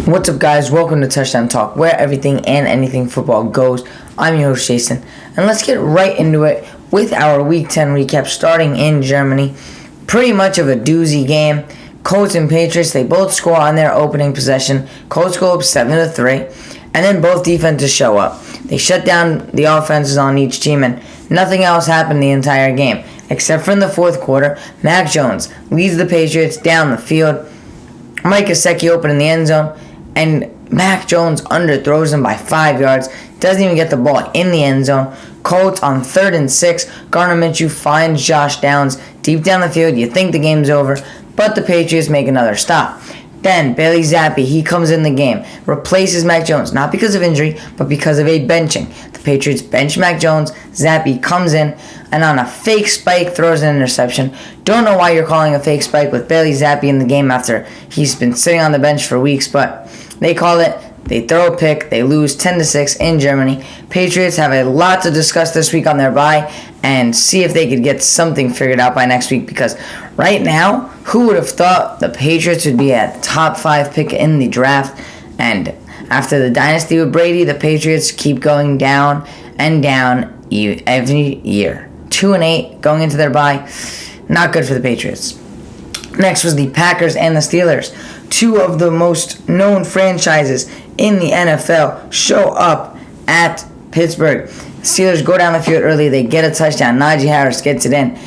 What's up, guys? Welcome to Touchdown Talk, where everything and anything football goes. I'm your host, Jason, and let's get right into it with our Week 10 recap starting in Germany. Pretty much of a doozy game. Colts and Patriots, they both score on their opening possession. Colts go up 7-3, and then both defenses show up. They shut down the offenses on each team, and nothing else happened the entire game, except for in the fourth quarter. Mac Jones leads the Patriots down the field. Mike Gesicki open in the end zone, and Mac Jones underthrows him by 5 yards. Doesn't even get the ball in the end zone. Colts on 3rd and 6. Gardner Minshew finds Josh Downs deep down the field. You think the game's over, but the Patriots make another stop. Then Bailey Zappi, he comes in the game, replaces Mac Jones, not because of injury, but because of a benching. The Patriots bench Mac Jones. Zappi comes in, and on a fake spike, throws an interception. Don't know why you're calling a fake spike with Bailey Zappi in the game after he's been sitting on the bench for weeks, but they call it. They throw a pick. They lose 10-6 in Germany. Patriots have a lot to discuss this week on their bye and see if they could get something figured out by next week, because right now, who would have thought the Patriots would be a top 5 pick in the draft? And after the dynasty with Brady, the Patriots keep going down and down every year. 2-8 going into their bye. Not good for the Patriots. Next was the Packers and the Steelers. Two of the most known franchises in the NFL show up at Pittsburgh. The Steelers go down the field early. They get a touchdown. Najee Harris gets it in.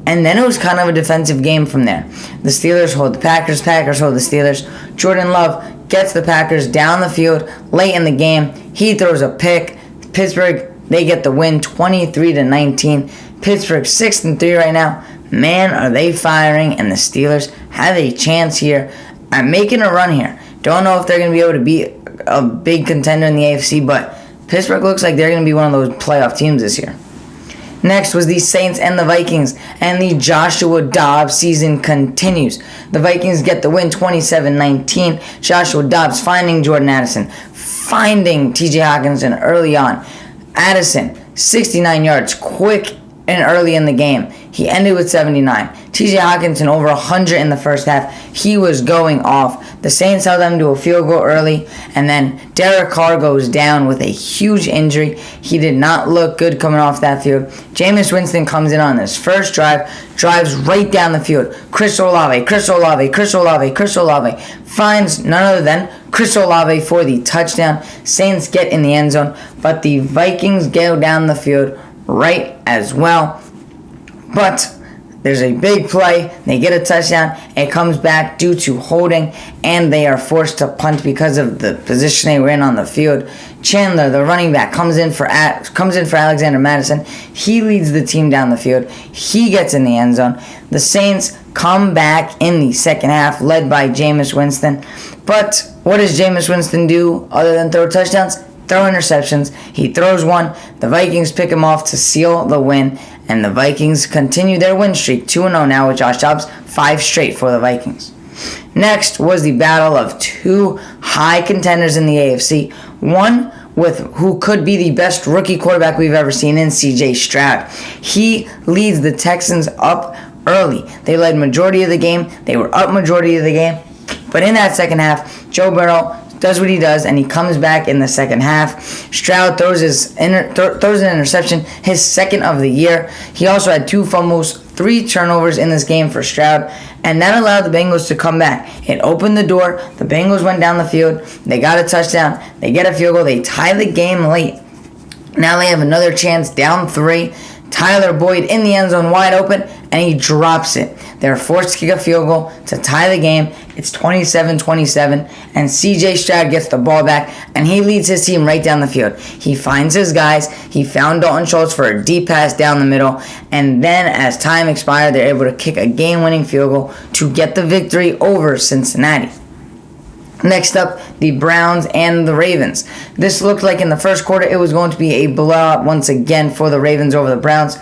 And then it was kind of a defensive game from there. The Steelers hold the Packers. Packers hold the Steelers. Jordan Love gets the Packers down the field late in the game. He throws a pick. Pittsburgh, they get the win 23-19. Pittsburgh 6-3 right now. Man, are they firing, and the Steelers have a chance here at making a run here. Don't know if they're going to be able to beat a big contender in the AFC, but Pittsburgh looks like they're going to be one of those playoff teams this year. Next was the Saints and the Vikings, and the Joshua Dobbs season continues. The Vikings get the win 27-19. Joshua Dobbs finding Jordan Addison, finding TJ Hawkinson early on. Addison, 69 yards, quick and early in the game. He ended with 79. TJ Hawkinson over 100 in the first half. He was going off. The Saints held them to a field goal early, and then Derek Carr goes down with a huge injury. He did not look good coming off that field. Jameis Winston comes in on his first drive, drives right down the field. Chris Olave finds none other than Chris Olave for the touchdown. Saints get in the end zone, but the Vikings go down the field right as well. But there's a big play. They get a touchdown. It comes back due to holding, and they are forced to punt because of the position they were in on the field. Chandler, the running back, comes in for Alexander Madison. He leads the team down the field. He gets in the end zone. The Saints come back in the second half, led by Jameis Winston. But what does Jameis Winston do other than throw touchdowns? Throw interceptions. He throws one. The Vikings pick him off to seal the win, and the Vikings continue their win streak, 2-0 now with Josh Dobbs, 5 straight for the Vikings. Next was the battle of two high contenders in the AFC. One with who could be the best rookie quarterback we've ever seen in C.J. Stroud. He leads the Texans up early. They led majority of the game. They were up majority of the game. But in that second half, Joe Burrow does what he does, and he comes back in the second half. Stroud throws an interception, his second of the year. He also had 2 fumbles, 3 turnovers in this game for Stroud, and that allowed the Bengals to come back. It opened the door. The Bengals went down the field. They got a touchdown. They get a field goal. They tie the game late. Now they have another chance, down 3. Tyler Boyd in the end zone wide open, and he drops it. They're forced to kick a field goal to tie the game. It's 27-27, and C.J. Stroud gets the ball back, and he leads his team right down the field. He finds his guys. He found Dalton Schultz for a deep pass down the middle, and then as time expired, they're able to kick a game-winning field goal to get the victory over Cincinnati. Next up, the Browns and the Ravens. This looked like in the first quarter it was going to be a blowout once again for the Ravens over the Browns,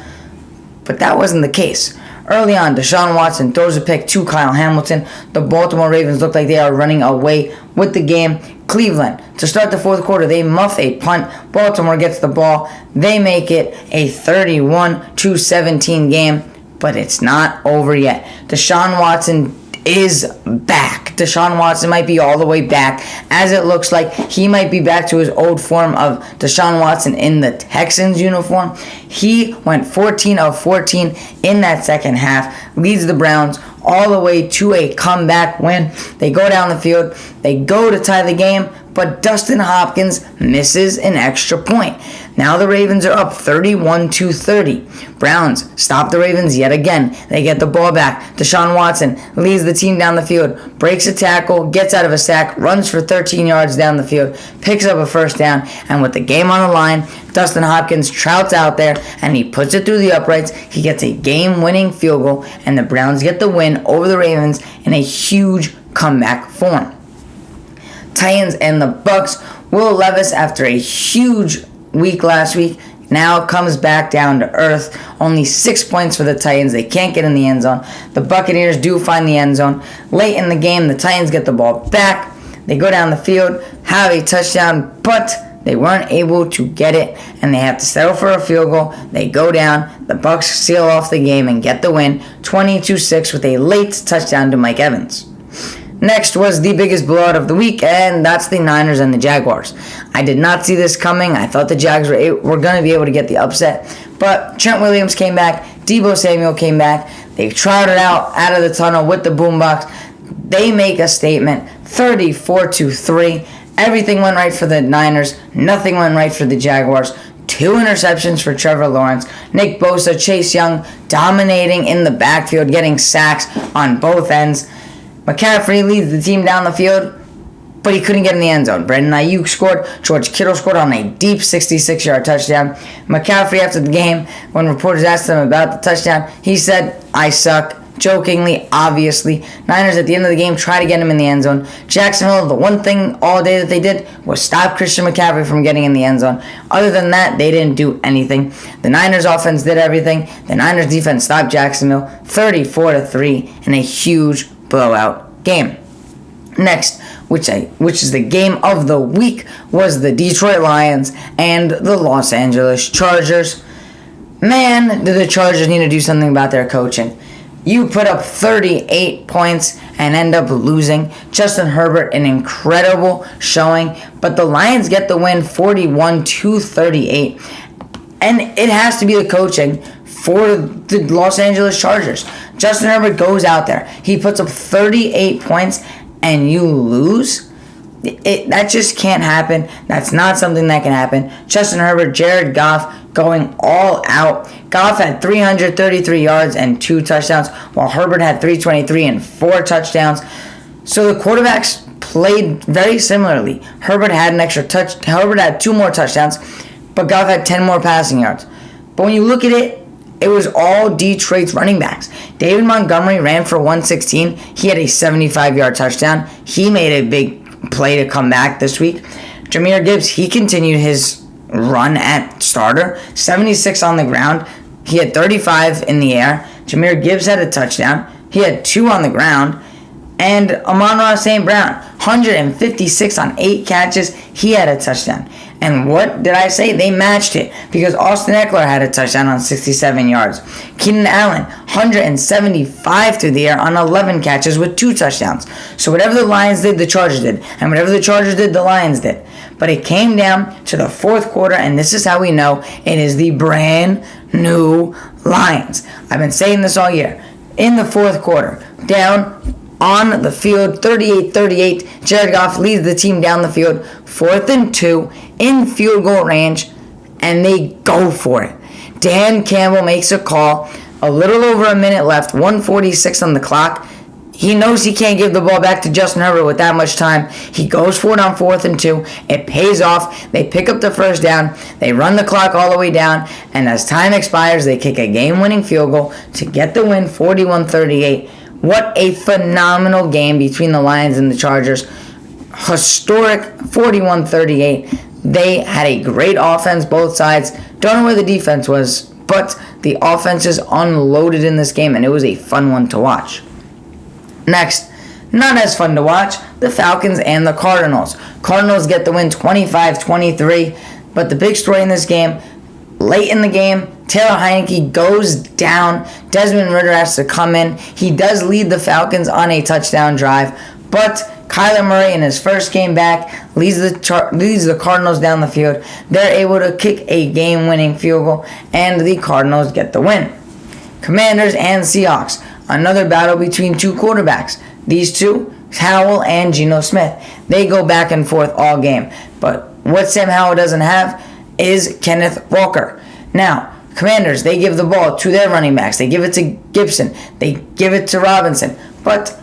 but that wasn't the case. Early on, Deshaun Watson throws a pick to Kyle Hamilton. The Baltimore Ravens look like they are running away with the game. Cleveland, to start the fourth quarter, they muff a punt. Baltimore gets the ball. They make it a 31-17 game, but it's not over yet. Deshaun Watson is back. Deshaun Watson might be all the way back, as it looks like he might be back to his old form of Deshaun Watson in the Texans uniform. He went 14 of 14 in that second half, leads the Browns all the way to a comeback win. They go down the field, they go to tie the game, but Dustin Hopkins misses an extra point. Now the Ravens are up 31-30. Browns stop the Ravens yet again. They get the ball back. Deshaun Watson leads the team down the field, breaks a tackle, gets out of a sack, runs for 13 yards down the field, picks up a first down, and with the game on the line, Dustin Hopkins trouts out there, and he puts it through the uprights. He gets a game-winning field goal, and the Browns get the win over the Ravens in a huge comeback form. Titans and the Bucks. Will Levis, after a huge week last week, now comes back down to earth. Only 6 points for the Titans. They can't get in the end zone. The Buccaneers do find the end zone. Late in the game, the Titans get the ball back. They go down the field, have a touchdown, but they weren't able to get it, and they have to settle for a field goal. They go down. The Bucks seal off the game and get the win, 22-6, with a late touchdown to Mike Evans. Next was the biggest blowout of the week, and that's the Niners and the Jaguars. I did not see this coming. I thought the Jags were going to be able to get the upset, but Trent Williams came back. Deebo Samuel came back. They trotted out of the tunnel with the boombox. They make a statement, 34-3. Everything went right for the Niners. Nothing went right for the Jaguars. 2 interceptions for Trevor Lawrence. Nick Bosa, Chase Young dominating in the backfield, getting sacks on both ends. McCaffrey leads the team down the field, but he couldn't get in the end zone. Brandon Ayuk scored. George Kittle scored on a deep 66-yard touchdown. McCaffrey, after the game, when reporters asked him about the touchdown, he said, "I suck." Jokingly, obviously. Niners at the end of the game try to get him in the end zone. Jacksonville, the one thing all day that they did was stop Christian McCaffrey from getting in the end zone. Other than that, they didn't do anything. The Niners offense did everything. The Niners defense stopped Jacksonville 34-3 in a huge blowout game. Next, which is the game of the week, was the Detroit Lions and the Los Angeles Chargers. Man, do the Chargers need to do something about their coaching. You put up 38 points and end up losing. Justin Herbert, an incredible showing, but the Lions get the win 41-38. And it has to be the coaching for the Los Angeles Chargers. Justin Herbert goes out there. He puts up 38 points and you lose? That just can't happen. That's not something that can happen. Justin Herbert, Jared Goff going all out. Goff had 333 yards and 2 touchdowns, while Herbert had 323 and 4 touchdowns. So the quarterbacks played very similarly. Herbert had an extra touch. Herbert had 2 more touchdowns, but Goff had 10 more passing yards. But when you look at it, it was all Detroit's running backs. David Montgomery ran for 116. He had a 75-yard touchdown. He made a big play to come back this week. Jahmyr Gibbs, he continued his run at starter. 76 on the ground. He had 35 in the air. Jahmyr Gibbs had a touchdown. He had 2 on the ground. And Amon-Ra St. Brown, 156 on 8 catches. He had a touchdown. And what did I say? They matched it because Austin Eckler had a touchdown on 67 yards. Keenan Allen, 175 through the air on 11 catches with 2 touchdowns. So whatever the Lions did, the Chargers did. And whatever the Chargers did, the Lions did. But it came down to the 4th quarter, and this is how we know it is the brand new Lions. I've been saying this all year. In the 4th quarter, down on the field, 38-38. Jared Goff leads the team down the field, 4th and 2, in field goal range, and they go for it. Dan Campbell makes a call, a little over a minute left, 1:46 on the clock. He knows he can't give the ball back to Justin Herbert with that much time. He goes for it on 4th and 2. It pays off. They pick up the first down. They run the clock all the way down, and as time expires, they kick a game-winning field goal to get the win, 41-38. What a phenomenal game between the Lions and the Chargers. Historic 41-38. They had a great offense, both sides. Don't know where the defense was, but the offense is unloaded in this game, and it was a fun one to watch. Next, not as fun to watch, the Falcons and the Cardinals. Cardinals get the win 25-23, but the big story in this game, late in the game, Taylor Heineke goes down. Desmond Ridder has to come in. He does lead the Falcons on a touchdown drive, But Kyler Murray, in his first game back, leads the Cardinals down the field. They're able to kick a game-winning field goal, and the Cardinals get the win. Commanders and Seahawks. Another battle between two quarterbacks. These two, Howell and Geno Smith. They go back and forth all game. But what Sam Howell doesn't have is Kenneth Walker. Now, Commanders, they give the ball to their running backs. They give it to Gibson. They give it to Robinson. But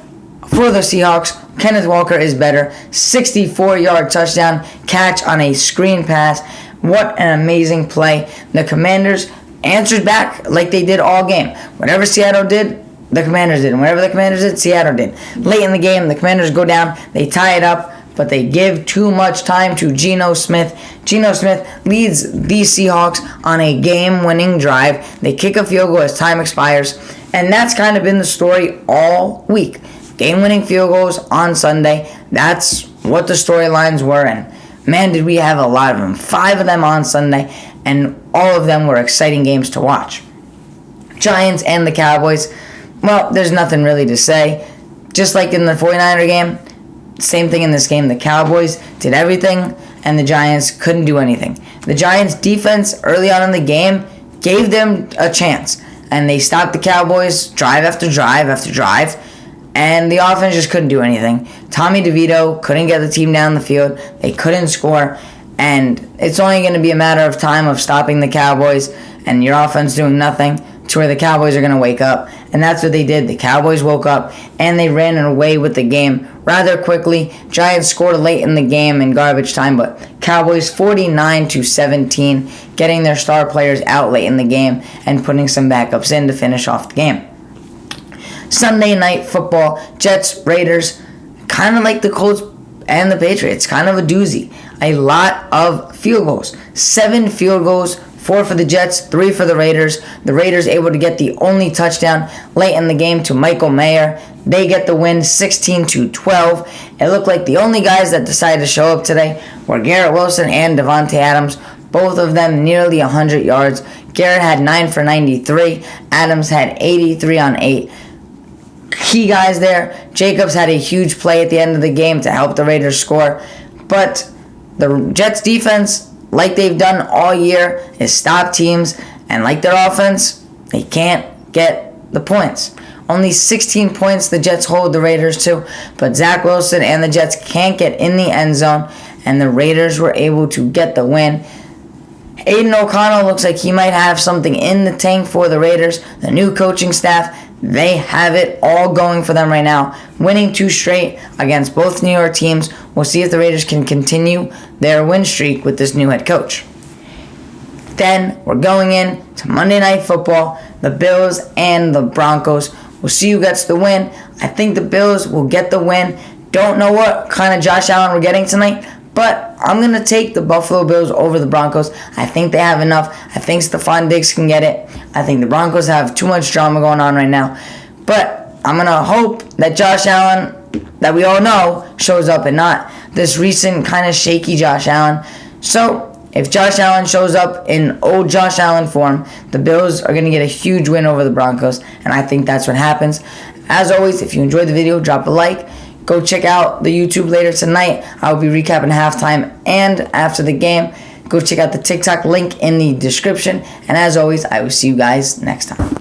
for the Seahawks, Kenneth Walker is better. 64-yard touchdown catch on a screen pass. What an amazing play. The Commanders answered back like they did all game. Whatever Seattle did, the Commanders did. And whatever the Commanders did, Seattle did. Late in the game, the Commanders go down. They tie it up, but they give too much time to Geno Smith. Geno Smith leads the Seahawks on a game-winning drive. They kick a field goal as time expires. And that's kind of been the story all week. Game-winning field goals on Sunday. That's what the storylines were. And man, did we have a lot of them. 5 of them on Sunday. And all of them were exciting games to watch. Giants and the Cowboys. Well, there's nothing really to say. Just like in the 49er game, same thing in this game. The Cowboys did everything, and the Giants couldn't do anything. The Giants' defense early on in the game gave them a chance, and they stopped the Cowboys drive after drive after drive, and the offense just couldn't do anything. Tommy DeVito couldn't get the team down the field. They couldn't score, and it's only going to be a matter of time of stopping the Cowboys and your offense doing nothing to where the Cowboys are going to wake up. And that's what they did. The Cowboys woke up, and they ran away with the game rather quickly. Giants scored late in the game in garbage time, but Cowboys 49-17, getting their star players out late in the game and putting some backups in to finish off the game. Sunday night football, Jets, Raiders, kind of like the Colts and the Patriots, kind of a doozy. A lot of field goals. 7 field goals, 4 for the Jets, 3 for the Raiders. The Raiders able to get the only touchdown late in the game to Michael Mayer. They get the win 16-12. It looked like the only guys that decided to show up today were Garrett Wilson and Devontae Adams. Both of them nearly 100 yards. Garrett had 9 for 93. Adams had 83 on 8. Key guys there. Jacobs had a huge play at the end of the game to help the Raiders score. But the Jets defense, like they've done all year, is stop teams, and like their offense, they can't get the points. Only 16 points the Jets hold the Raiders to, but Zach Wilson and the Jets can't get in the end zone, and the Raiders were able to get the win. Aiden O'Connell looks like he might have something in the tank for the Raiders. The new coaching staff, they have it all going for them right now. Winning 2 straight against both New York teams. We'll see if the Raiders can continue their win streak with this new head coach. Then we're going in to Monday Night Football, the Bills and the Broncos. We'll see who gets the win. I think the Bills will get the win. Don't know what kind of Josh Allen we're getting tonight, but I'm going to take the Buffalo Bills over the Broncos. I think they have enough. I think Stephon Diggs can get it. I think the Broncos have too much drama going on right now. But I'm going to hope that Josh Allen, that we all know, shows up and not this recent kind of shaky Josh Allen. So if Josh Allen shows up in old Josh Allen form, the Bills are going to get a huge win over the Broncos, and I think that's what happens. As always, if you enjoyed the video, drop a like. Go check out the YouTube later tonight. I will be recapping halftime and after the game. Go check out the TikTok link in the description. And as always, I will see you guys next time.